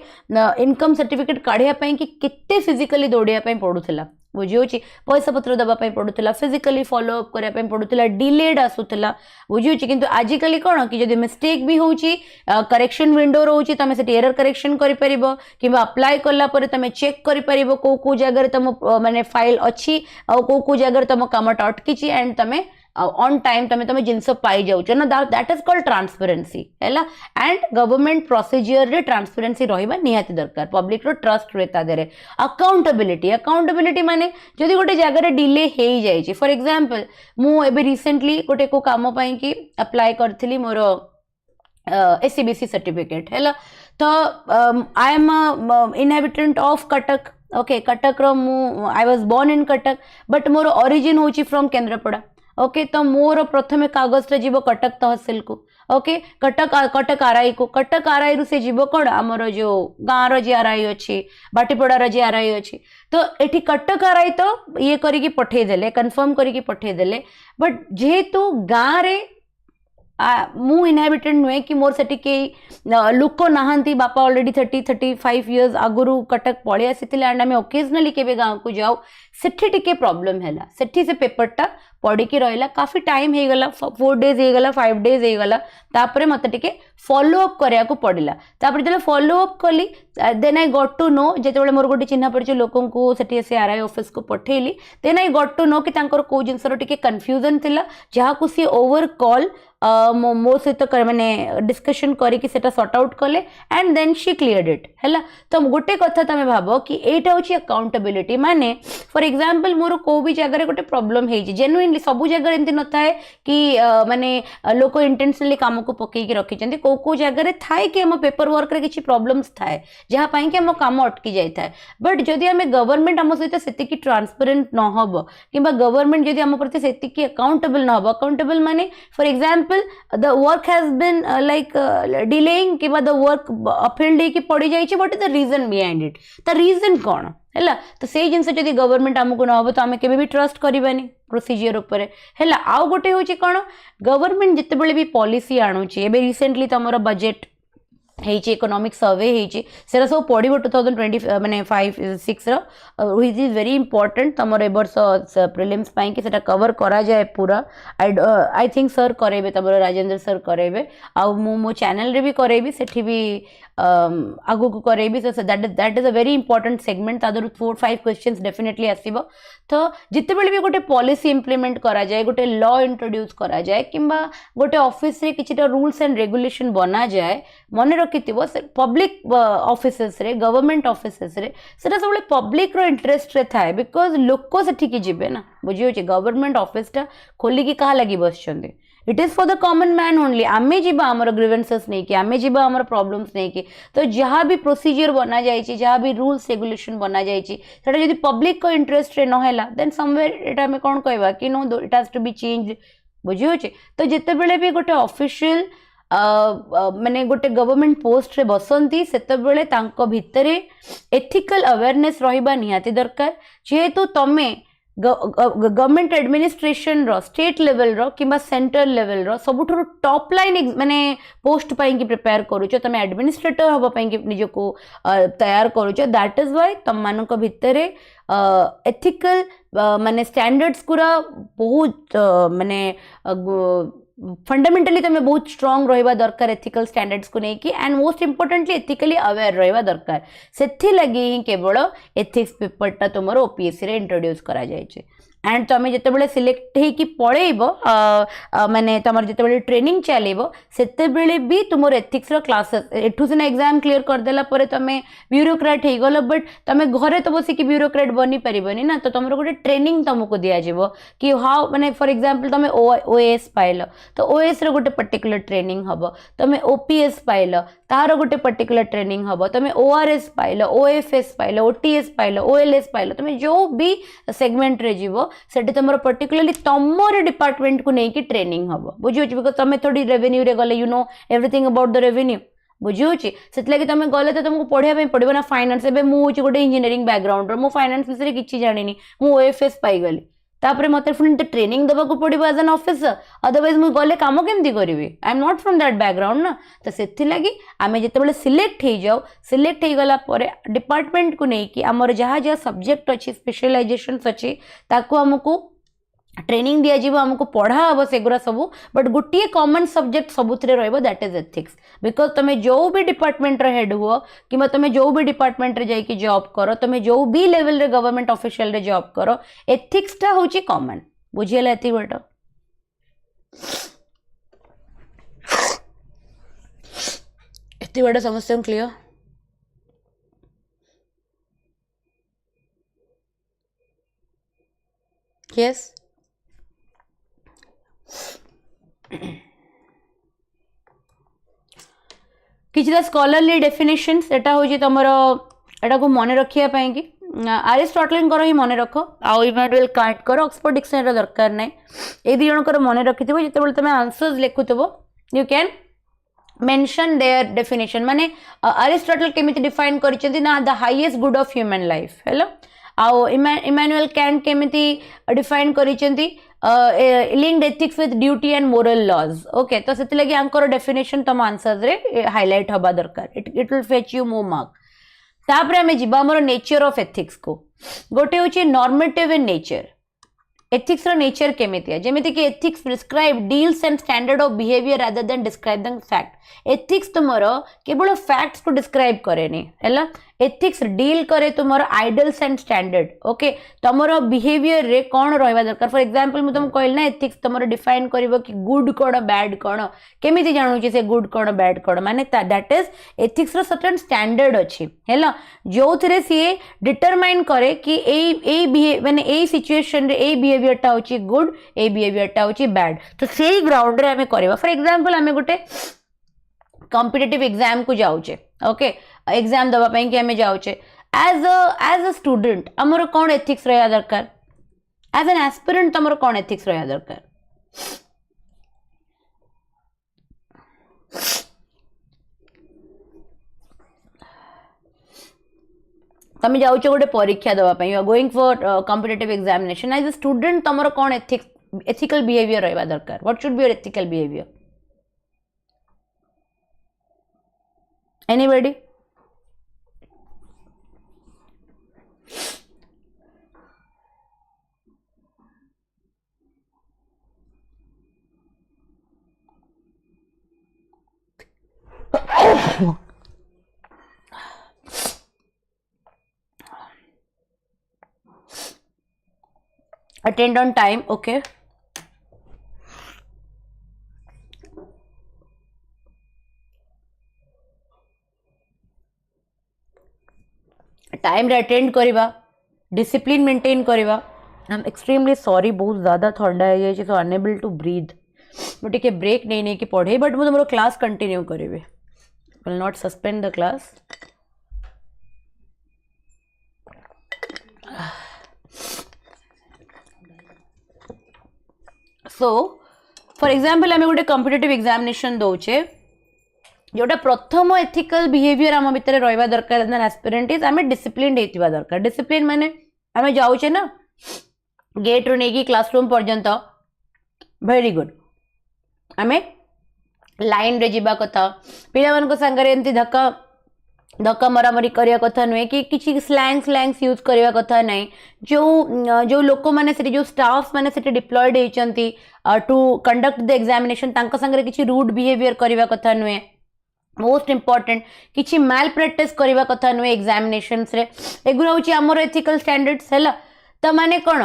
इनकम सर्टिफिकेट काढ़िया पई कि केते फिजिकली दौड़िया पई पड़ुथिला बुझी पैसा पत्र दवाई पड़ूला फिजिकली फॉलो अप करने पड़ूला डिलेड आसूला बुझी कि आजिकल कौन कि जब मिस्टेक भी होची करेक्शन विंडो रोचे तुम से एरर करेक्शन कर कि अप्लाई कलापर तुम चेक कर कौ जगह तुम माने फाइल अच्छी कौ जगह तुम कामटा अटकी एंड तुम ऑन टाइम तुम तुम जिनस पाई जाऊच ना दैट इज कॉल्ड ट्रांसपेरेंसी है एंड गवर्नमेंट प्रोसीजर रे ट्रांसपेरेंसी रहिबा निहाती दरकार पब्लिक रो ट्रस्ट रे ता देरे अकाउंटेबिलिटी माने जदि गोटे जगह रे डिले हे जाय छी फॉर एग्जांपल मु एबे रिसेंटली गोटे को काम पई कि अप्लाई करथिली मोर एससीबीसी सर्टिफिकेट है तो I am inhabitant of Cuttack okay Cuttack रो मु I was born in Cuttack but मोर ओरिजिन होची फ्रॉम केंद्रापड़ा ओके तो मोर प्रथमे कागज रे जीवो कटक तहसील को ओके कटक आरआई को कटक आरआई रु से जीवो कोन हमर जो गाँ रो जी आरआई अछि बाटीपड़ा रो जी आरआई अछि तो एठी कटक आरआई तो ये करी की पठे देले कंफर्म करी की पठे देले बट जेहेतु गाँ रे मु इनहेबिटेड नुहे कि मोर सेठी के लोक नहांती बापा ऑलरेडी 30-35 इयर्स आगुरु कटक पळी आसीथिले एंड आमे ओकेजनली केबे गाँव को जाऊ सेठी टिके प्रॉब्लम हैला सेठी से पेपरटा पड़ी की रहिला काफी टाइम हे गला 4 डेज हे गला 5 डेज हे गला तापरे मते टिके फॉलो अप करिया को पड़िला तापरे जले फॉलो अप कली then I got to know जेतेबेले मोर गोटे चिन्हा परिचय लोकन को सेठी से आरआई ऑफिस को पठेली then I got to know कि तांकर को जिनसर टिके कंफ्यूजन थिला जहा को सी ओवर कॉल मो सहित मैंने डिस्कशन करके सॉर्ट आउट कले and then she cleared it है तो गोटे कथा तुम भाव कि एटा होची अकाउंटेबिलिटी माने फॉर एग्जांपल मोर को भी जगह गोटे प्रॉब्लम है जेन्युइनली सब जगह एमती न थाए कि माने लोक इंटेंशनली काम को पकईकी रखिछन्ती को जगह थाए कि हम पेपर वर्क रे किछि प्रॉब्लम्स थाए जहाँ पाई कि हम काम अटकी जाय थाए बट जदि आम गवर्नमेंट आम सहित सेतिकी ट्रांसपेरेंट न हबो किंबा गवर्नमेंट जदि आम प्रति सेतिकी अकाउंटेबल न हबो अकाउंटेबल माने for example the work has been delaying कि the work uphill day की पड़ी जाइए what is the reason behind it the reason कौन है तो से जिनसे जदि गवर्नमेंट आमको न हो तो आम केबे भी ट्रस्ट करबानी प्रोसीजर उपरे है आउ गोटे होची कौन गवर्नमेंट जितेबेले भी पॉलिसी आणुची एबे रिसेंटली तमरो बजेट हेची इकोनॉमिक सर्वे हेची सेरा सब पड़िबो 2020 माने 5-6 रो व्हिच इज वेरी इंपोर्टेंट तमरो ए वर्ष प्रीलिम्स पाई कि सेटा कवर करा जाए पूरा आई थिंक सर करेबे तमरो राजेंद्र सर करेबे आ मो चैनल रे भी करेबी सेठी भी आगु को करेबी so that is a very important segment तादर 4-5 क्वेश्चंस डेफिनेटली आसीबो तो जितेबेले भी गोटे पॉलिसी इंप्लीमेंट करा जाए गोटे लॉ इंट्रोड्यूस करा जाए किंबा गोटे ऑफिस रे किछिटा रूल्स एंड रेगुलेशन बना जाए मन रखिथिबो पब्लिक ऑफिसेस रे गवर्नमेंट ऑफिसेस रे सेटा सबले पब्लिक रो इंटरेस्ट रे थाए बिकॉज लोक सेठी की जिबे ना बुझियो जे गवर्नमेंट ऑफिस टा खोली की कहा लगी बसचंदे it is for the common man only आमे जीवा आमर ग्रीवेंसेस नहीं कि आमे जीवा आमर प्रॉब्लम्स नहीं कि तो जहाँ भी प्रोसीजर बना जाए जहाँ भी रूल्स रेगुलेशन बना जाए सेटा यदि पब्लिक को इंटरेस्ट रे नहला देन समवेयर एटा में कौन कहबा कि no it has to be change बुझियो जे तो जेतेबेले भी गोटे ऑफिशियल माने गोटे गवर्नमेंट पोस्ट रे बसंती सेतेबेले तांको भितरे एथिकल अवेयरनेस रहिबा निहाती दरकार जेहेतु तमे गवर्नमेंट एडमिनिस्ट्रेशन रो स्टेट लेवल रो किंबा सेंट्रल लेवल रो सबुठो टॉप लाइन माने पोस्ट पाई की प्रिपेयर करूचो तमे एडमिनिस्ट्रेटर हबा पाई की निज को तैयार करूचो दैट इज व्हाई तम मान को भितरे एथिकल माने स्टैंडर्ड्स गुरा बहुत माने फंडामेंटली तमें बहुत स्ट्रांग रहिबा दरकार एथिकल स्टैंडर्ड्स को लेकिन and most importantly ethically aware रहिबा दरकार सेथि लगी ही केवल एथिक्स पेपर टा तुमरो ओपीएससी रे इंट्रोड्यूस करा जाय छे एंड तुम जिते सिलेक्ट होगी पड़ेब माने तुम जिते ट्रेनिंग चलेब से भी तुम एथिक्स क्लासेस एठू सिना एग्जाम क्लीयर करदेला तुम ब्यूरोक्रेट हो गल बट तुम घरे तो बसिक ब्यूरोक्रेट बनी पारबनी ना तो तुम गोटे ट्रेनिंग तुमको दिज्व कि हाउ माने फॉर एग्जांपल तुम ओएस पाइल तो ओएस रो गोटे पर्टिकुलर ट्रेनिंग हम तुम ओपीएस पाइल तार गोटे पर्टिकुलर ट्रेनिंग हम तुम ORS pile OFS pile OTS pile OLS pile तुम जो भी सेगमेंट रे जीव सेठी तुम पर्टिकुलरली तुम डिपार्टमेंट को लेकिन ट्रेनिंग हम बुझे बिकज तुम थोड़ी रेवेन्यू रे गले you know everything about the revenue बुझे से तुम गले तो तुमको पढ़ाई पड़ो ना फाइनान्स एवं मुझे गोटे इंजीनियरिंग बैकग्राउंड मु फाइनान्स विषय किसी जानी मु ओएफएस पाईगली तापर मत पुणी ट्रेनिंग देवाक पड़ो एज एन ऑफिसर अदरवाइज मुझे गले कम केमती करी I am not from that background ना तो से लगी आम जिते सिलेक्ट हो जाओ सिलेक्ट हो गला डिपार्टमेंट को लेकिन आमर जहाँ जहाँ सब्जेक्ट अच्छी स्पेशलाइजेशन अच्छी आमको ट्रेनिंग दिज्व आमको पढ़ा हम सेगुरा सब बट गोटे कॉमन सब्जेक्ट सबुथ दैट इज एथिक्स बिकज तुम जो भी डिपार्टमेंट हेड हुआ कि तुम जो भी डिपार्टमेंट जाकि जॉब कर तुम जो भी लेवल रे गवर्नमेंट ऑफिशियल रे जॉब कर एथिक्स टा होची कॉमन बुझीगला एति बट एति बट समस्या क्लियर यस किछिटा स्कॉलरली डेफिनेशन एटा होची तमरो एटा को मन रखिया पई कि अरिस्टोटल ही मन रख आउ इमैनुअल कांट कर ऑक्सफोर्ड डिक्शनरी दरकार नै ए दी जण कर मन रखिथिबो जेतेबेले तमे आंसर्स लिखुथबो you can mention their definition माने अरिस्टोटल केमिति डिफाइन करिसेंती ना the highest good of human life हेलो आउ इमैनुअल कांट केमिति डिफाइन करिसेंती linked ethics with duty and moral laws okay तो से लगी आंकर डेफिनेशन तुम आंसर रे हाईलाइट हवा दरकार it will fetch you more mark तापर आमे जिबा हमर नेचर ऑफ एथिक्स को गोटे होची नॉर्मेटिव इन नेचर एथिक्स रो नेचर केमिति है जेमिति कि ethics prescribe deals and standard of behaviour rather than describe the fact ethics तुमरो केवल फैक्ट्स को डिस्क्राइब करेनी हैला एथिक्स डील करे तुमरो आइडियल्स एंड स्टैंडर्ड ओके तुमरो बिहेवियर रे कोन रहबा दरकार फॉर एग्जांपल मु तुम कहल ना एथिक्स तुमरो डिफाइन करबो कि गुड कोन बैड कोन केमिति जानु छी से गुड कोन बैड कोन माने दैट इज एथिक्स रो सर्टेन स्टैंडर्ड अछि हैला जोथरे सी डिटरमाइन करे कि ए माने ए सिचुएशन रे ए बिहेवियर टा होची गुड ए बिहेवियर टा होची बैड तो सेही ग्राउंड रे हमें करबा फॉर एग्जांपल हमें गोटे कॉम्पिटिटिव एग्जाम को जाउचे ओके एग्जाम दबा पई कि हमें जाउचे एज अ स्टूडेंट हमर कोन एथिक्स रहया दरकार एज एन एस्पिरेंट हमर कोन एथिक्स रहया दरकार तमे जाउचे गोटे परीक्षा दबा पई you are going for competitive examination as a student तमरो कोन एथिकल बिहेवियर रहबा दरकार what should be your ethical behaviour anybody attend on time okay time रे अटेंड करवा डिसिप्लिन मेंटेन करवा आई एम एक्सट्रीमली सॉरी बहुत ज़्यादा ठंडा है सो अनेबल टू ब्रीथ मुझे टे ब्रेक नहीं नहीं कि पढ़े बट मुझे मोर क्लास कंटिन्यू करेंगे will not suspend the class so for example आम गोटे कॉम्पिटिटिव एग्जामिनेशन दौचे जोटा प्रथम एथिकल बिहेवियर आम भितर रहा दरकार एज एन एस्पिरेंट इज आम डिसिप्लिन होता दरकार डिसिप्लिन माने आम जाऊे ना गेट रू नहीं क्लासरूम पर्यंत वेरी गुड आम लाइन रे जीवा कथा पिला मान सांगे एमती धक्का धक्का मरामरी करने कथा नुहे कि किसी स्लैंग्स यूज करने कथा ना जो जो लोक मैंने जो स्टाफ मैंने डिप्लॉयड होती टू कंडक्ट द एग्जामिनेशन संगे किसी रूड बिहेवियर करने कथा नुहे मोस्ट इंपोर्टेंट किसी माल प्रैक्टिस करने कथा नुहे एग्जामिनेशंस रे एगुरा हूँ आमर एथिकल स्टैंडर्ड्स है तो माने कौन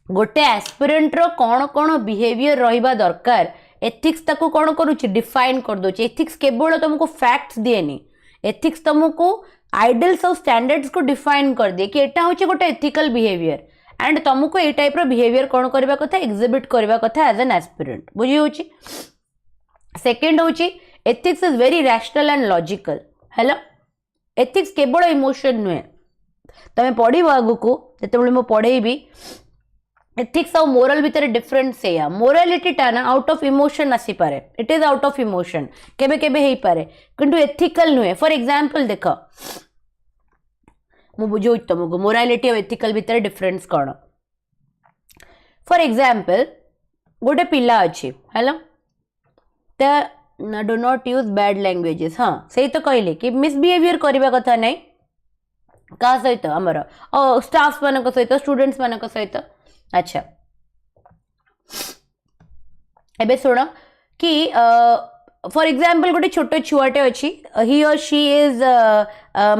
गोटे एस्पिरेंट रो कौन कौन बिहेवियर रहिबा दरकार एथिक्स ताको कौन करूची डिफाइन कर दोची एथिक्स केवल तुमको फैक्ट्स दिएनी एथिक्स तुमको आइडियल्स और स्टैंडर्ड्स को डिफाइन कर दिए कि एटा होची गोटे एथिकल बिहेवियर एंड तुमको ए टाइप रो बिहेवियर कौन करबा कथा एग्जिबिट करबा कथा एज एन एस्पिरेंट बुझी होची सेकंड होची ethics is very rational and logical hello ethics केवल इमोशन नुहे तमे पढ़िबो आगु को जेतेबेले मो पढ़ेबी एथिक्स और मोरल भितर डिफरेंस से मोरालिटी टा ना आउट ऑफ इमोशन आसी पारे it is out of emotion केबे केबे हेई पारे किंतु एथिकल नुहे फॉर एग्जांपल देख मु बुझो तुमको मोरालिटी और एथिकल भितर डिफरेंस कौन फॉर एग्जांपल गोटे पिला अच्छी hello do not use bad languages हाँ से तो कहले कि मिसबिहेवियर करबा कथा नहीं का सहित आमर स्टाफ मान सहित स्टूडेंट्स मान सहित अच्छा एबे सुन कि फॉर एग्जांपल गोटे छोटे छुआटे अच्छी ही और शी इज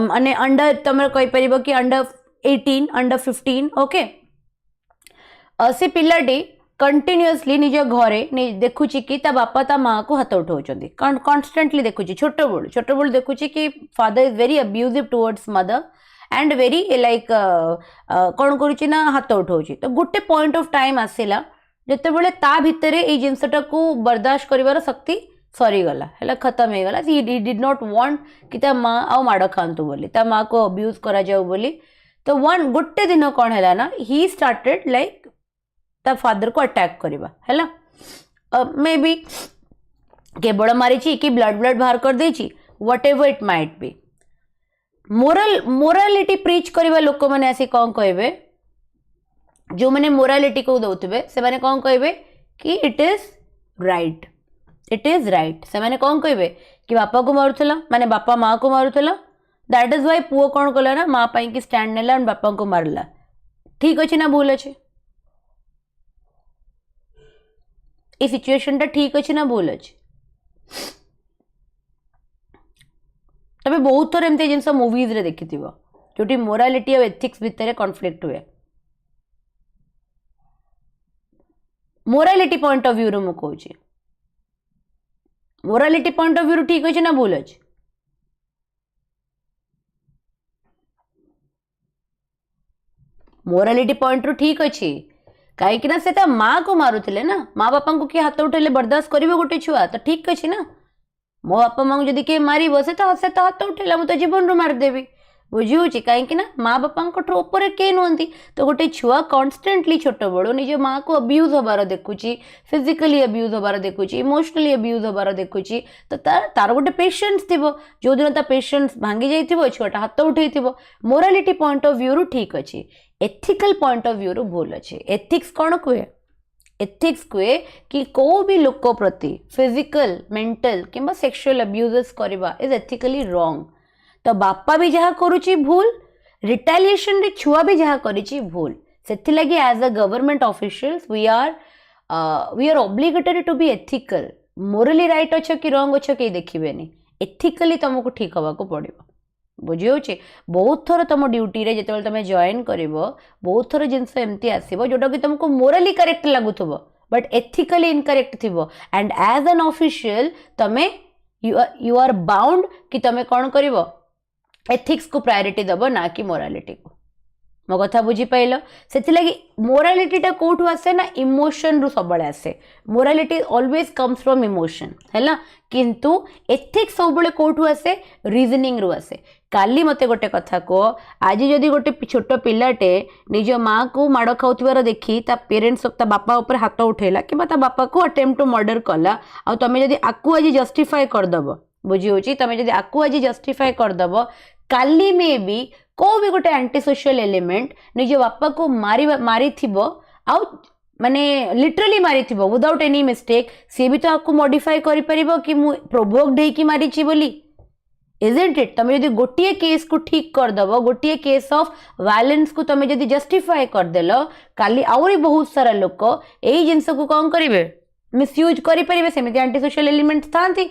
माने अंडर तुम कहि परिबो कि अंडर 18 अंडर 15 ओके से पिलाटी कंटिन्यूअसली निज घरे देखुची कि ता बापा ता माँ को हाथ उठाउछंती कॉन्स्टेंटली देखुची छोट बड़ देखुची कि father is very abusive towards mother and very like कौन करुची ना हाथ उठाउची तो गोटे पॉइंट ऑफ टाइम आसिला जेतेबेले ता भितरे ए जिंसटा को बर्दाश्त करिवार शक्ति सरीगला है खत्म हो गला ही डिड नॉट वांट कि ता माँ आ माड़ खातु बोली ता माँ को अब्यूज करा जाऊ बोली तो वन गोटे दिन कौन है ना ही स्टार्टेड लाइक ता फादर को अटैक करवा है मे बी केवल मारी कि ब्लड ब्लड बाहर कर देची whatever it might be morality preach करवा लोक मैंने आसी कौन कहे जो मैंने मोरालिटी को दौथे से मैंने कौन कहे कि इट इज राइट से मैंने कौन कहे कि बापा को मारूला माने बापा माँ को मारूला दैट इज वाई पुओ कौन कला ना माँ पाई स्टैंड नेला और बापा को मारला ठीक अच्छे ना भूल अच्छे ये सिचुएशन टा ठीक अच्छे ना भूल अच्छे तबे बहुत थोर एमती जिनस मूवीज रे देखि जोटी मोरालिटी और एथिक्स भितर कॉन्फ्लिक्ट हुए मोरालिटी पॉइंट ऑफ व्यू रो मु कहूची मोरालिटी पॉइंट ऑफ व्यू ठीक अच्छे ना भूल अच्छे मोरालिटी पॉइंट रू ठीक अच्छी कहीं से माँ को मारुले ना माँ बापा को किए हाथ उठेले बर्दाश्त करेंगे गोटे छुआ तो ठीक अच्छे ना मो बापा माँ को जब किए मार से तो हाथ उठेला मुझे जीवन रू मारदेवी बुझी कहीं माँ बापा ऊपर किए नुहति तो गोटे छुआ कन्स्टेंटली छोट बड़ो निज माँ को अब्यूज हबार देखुची फिजिकली अब्यूज हबार देखुची इमोशनली अब्यूज हबार देखुची तो तार गोटे पेशेंस थी जो दिन ता पेशेंस भांगी जाइए छुआटा हाथ उठे मोरालिटी पॉइंट ऑफ व्यू रू ठीक अच्छे एथिकल पॉइंट ऑफ व्यू रू भूल अच्छे एथिक्स कौन कहे एथिक्स कहे कि को भी लोक प्रति फिजिकल मेंटल किंबा सेक्सुअल अब्यूजेस करवा इज एथिकली रॉन्ग तो बापा भी जहाँ करुची भूल रिटेलिएशन रे छुआ भी जहाँ करिची भूल से लगी as a government officials we are obligatory to be ethical morally right अच्छे कि रॉन्ग अच्छे कहीं देखिए एथिकली तुमको ठीक हवा को पड़ो बुझी होची बहुत थर तुम ड्यूटी रे जिते तुम जॉइन कर बहुत थर जिनस एमती आसो जोटा कि तुमको मोरली करेक्ट लगुव बट एथिकली इनकरेक्ट थी एंड एज एन ऑफिशियल तमें यू आर बाउंड कि तुम कौन कर एथिक्स को प्रायोरिटी दब ना कि मोरालिटी को मो कथा बुझी पाइल से लगी मोरालिटीटा कौटू आसे ना इमोशन रु सब आसे morality always comes from emotion है किंतु एथिक्स सब कौटू आसे रीजनिंग रु आसे काली मते गोटे कथा को आज जदि गोटे छोट पिलाटे निज माँ को माड़ खाऊर देखी ता पेरेन्ट्स ता बापा ऊपर हाथ उठेला कि बापा को अटेम्प्ट टू मर्डर कला आ तमें जदि आकु आज जस्टिफाई करदब बुझी होची तमें जदि आकु आज जस्टिफाई करदब काली में भी को भी गोटे एंटी सोशल एलिमेंट निज बापा को मारी थिबो आउ माने लिटरली मारी थिबो विदाउट एनी मिस्टेक सी भी तो आपको मॉडिफाई करि परिबो कि मु प्रोवोक्ड हे कि मारी छी बोली इजंट इट तमें जदि गोटे केस को ठीक कर दबो गोटे केस ऑफ वायलेंस को तमें जदि जस्टिफाई कर देलो काली आउरी बहुत सारा लोक एई जिंस को कौन करिवे मिसयूज करि परिबे सेमिति एंटी सोशल एलिमेंट्स थांती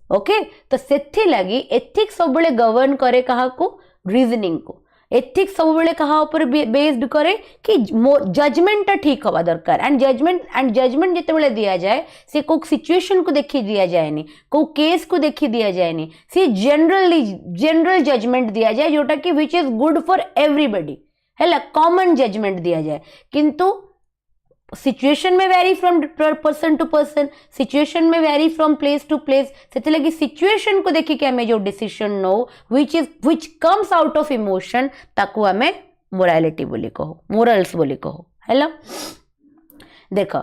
ओके तो सेथि लगी एथिक्स सब गवर्न करे कहा को रीजनिंग को एथिक्स सब बेले कहा ऊपर बेस्ड करे कि जजमेंट ठीक हवा दरकार एंड जजमेंट जिते बेले दिया जाए से को सिचुएशन को देखी दिया जाएनी को केस को देखी दिया जाएनी से जनरल जजमेंट दिया जाए जोटा कि which is good for everybody है कॉमन जजमेंट दिया जाए किंतु सिचुएशन में vary from person to person situation में vary from place to place से लगी सिचुएशन को देखिए आम जो decision no which comes out of emotion ताकू आम मोरालिटी बोली कहो मोरल्स बोली कहो है देख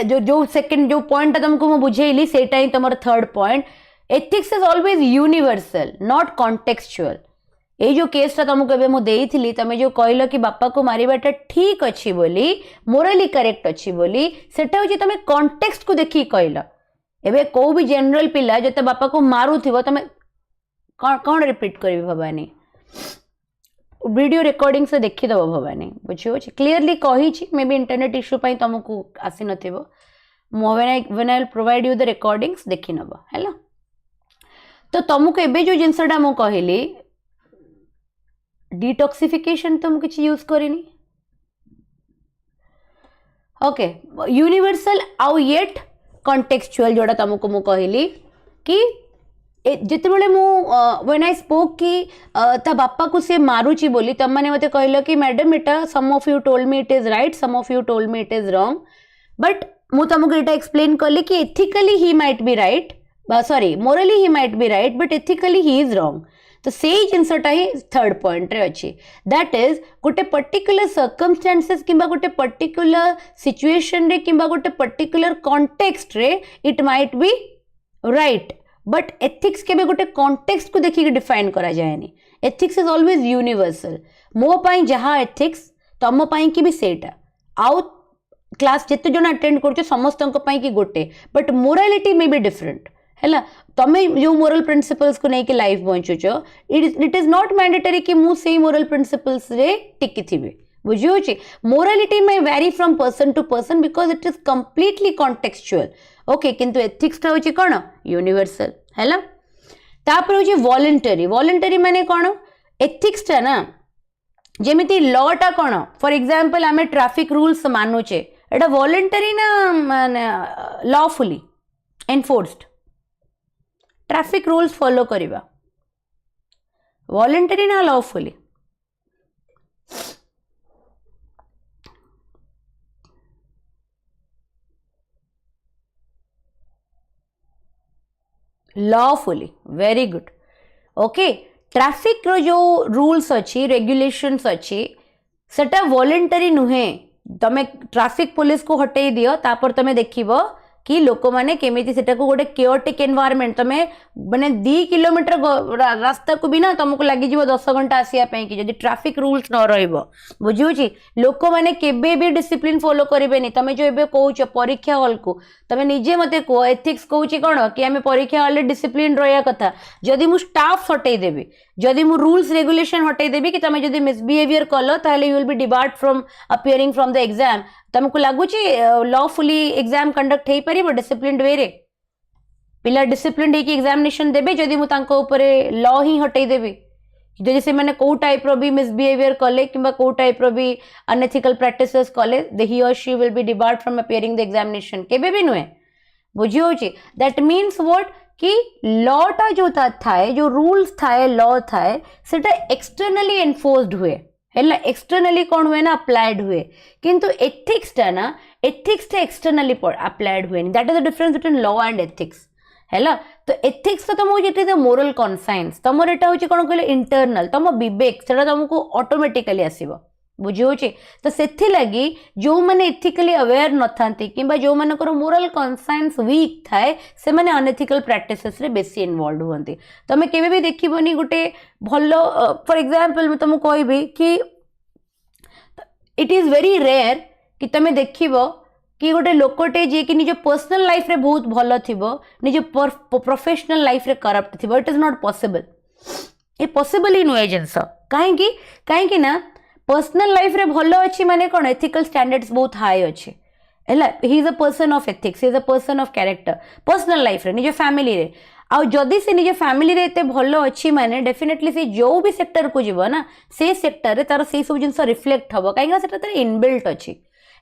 जो सेकंड जो पॉइंट तुमको मुझे बुझेली सेटा ही तुम third point ethics is always universal not contextual ये जो केसटा तुमको एबे मु देइथिली तमे जो कहलो कि बापा को मारिबाटा ठीक अछि बोली मोरली करेक्ट अछि बोली सेटा होची तमे कॉन्टेक्स्ट को देखि कहलो एबे को भी जनरल पिला जते बापा को मारुथिबो तमे कोन रिपीट करबी भवानी वीडियो रिकॉर्डिंग से देखि दबो भवानी बुझियो छी क्लियरली कहि छी मे बी इंटरनेट इश्यू पई तुमको आसी नथिबो when I will provide you the recordings देखि नबो हैला तो तुमको एबे जो जिंसटा मु कहली डिटॉक्सिफिकेशन तुम किसी यूज करेनी ओके यूनिवर्सल आउ येट कॉन्टेक्चुअल जोड़ा तुमको मु कहली कि जिते बड़े मु व्हेन आई स्पोक कि ता बापा को से मारुची बोली तम माने मते कहलो कि मैडम इटा some of you told me it is right some of you told me it is wrong but मु तुमको एटा एक्सप्लेन करली कि ethically he might be right sorry morally he might be right but ethically he is wrong तो से जिनसटा ही थर्ड पॉइंट रे अच्छी दैट इज गोटे पर्टिकुलर सर्कमस्टांसेस किंबा गोटे पर्टिकुलर सिचुएशन रे किंबा गोटे पर्टिकुलर कॉन्टेक्स्ट रे it might be right but ethics के गोटे कॉन्टेक्स्ट को देखिए डिफाइन करा जाएनी एथिक्स इज ऑलवेज यूनिवर्सल मो पाई जहाँ एथिक्स तम पाई कि भी सेटा आउ क्लास जिते जन अटेंड कर समस्त कि गोटे but morality may be different है तुम्हें जो मोरल प्रिंसिपल्स को लेकिन लाइफ बंचुच इट इज नॉट मैंडेटरी कि मु से मोरल प्रिंसिपल्स रे टिकी थी बुझे morality may vary from person to person because it is completely contextual okay किंतु एथिक्स टा होची कोन यूनिवर्सल है तापर होची वॉलंटरी वॉलंटरी माने कोन एथिक्स टा ना जेमिति लॉ टा कोन फॉर एग्जांपल आमे ट्रैफिक रूल्स मानुचे एटा वॉलंटरी ना lawfully enforced traffic rules follow करिबा वॉलंटरी ना lawfully lawfully very good okay traffic रो जो रूल्स अच्छी रेगुलेशंस अच्छी सेटा वॉलंटरी नुहे तमे ट्रैफिक पुलिस को हटई दियो तापर तमे देखिबो कि लोक मैंने केमी से गोटे केओटिक एनवायरनमेंट तुम मैंने 2 किलोमीटर रास्ता को भी ना तुमको लगी 10 घंटा आसापी कि ट्रैफिक रूल्स न रुझे लोक मैंने केबे भी डिसिप्लिन फॉलो करें तुम जो एबे कौच परीक्षा हॉल को तुम निजे मत कह एथिक्स कौच कौन कि आम परीक्षा हॉल डिसिप्लिन रहा कथा जदि मु स्टाफ हटईदेवी जदि मु रूल्स रेगुलेशन हटईदेवी कि तुम जब मिसबिहेवियर कल ताले you will B debarred from appearing from the exam तुमको लगुच लॉफुली एग्जाम कंडक्ट हो पार डिसिप्लिन वे रे पिला डिसिप्लिन एग्जामिनेशन देबे जदि मु तांको ऊपर लॉ ही हटईदेवी जदि से मैंने कौ टाइप रो भी मिसबिहेवियर कले कि कौ टाइप रो भी अनएथिकल प्रैक्टिसेस कले ही और she will be debarred from appearing the examination केबे भी नुहे बुझी होची दैट मीन्स व्हाट कि लॉ टा जो थाए जो रूल्स थाए लॉ थाए सेटा एक्सटर्नली एनफोर्स्ड हुए है एक्सटर्नली कौन हुए ना अप्लाइड हुए किंतु एथिक्स टा ना एथिक्स टा एक्सटर्नली अप्लाइड हुए that is the difference between law and ethics है तो एथिक्स तो तुम ये मोरल कॉन्साइंस तुम एटा हूँ कौन कहले इंटरनल तुम विवेक से तुमको ऑटोमेटिकली आसब बुझे तो से लगी जो मैंने एथिकली अवेयर न था कि जो मानकर मोरल कॉन्साइंस वीक थाए से माने अनएथिकल प्रैक्टिसेस रे बेसी इन्वॉल्व हुंती तुम केबे भी देखिबोनी गोटे भलो फॉर एग्जांपल मैं तुमको कहबी कि इट इज वेरी रेयर कि तुम देखिबो कि गोटे लोकटे जी कि निज पर्सनल लाइफ रे बहुत भलो थिबो निज प्रोफेशनल लाइफ रे करप्ट थिबो इट इज नॉट पॉसिबल ये पॉसिबल ही नुए जिनस कहीं ना पर्सनल लाइफ रे भलो अच्छी माने कौन एथिकल स्टैंडर्ड्स बहुत हाई अच्छे है he is a person of ethics he is a person of character personal life रे निज फैमिली रे आ जदि से निज फैमिली रे एते भलो अच्छी माने डेफिनेटली से जो भी सेक्टर को जीव ना से सेक्टर रे तार से सब जिंस रिफ्लेक्ट हबो काहेकि सेटा तार इनबिल्ट अछि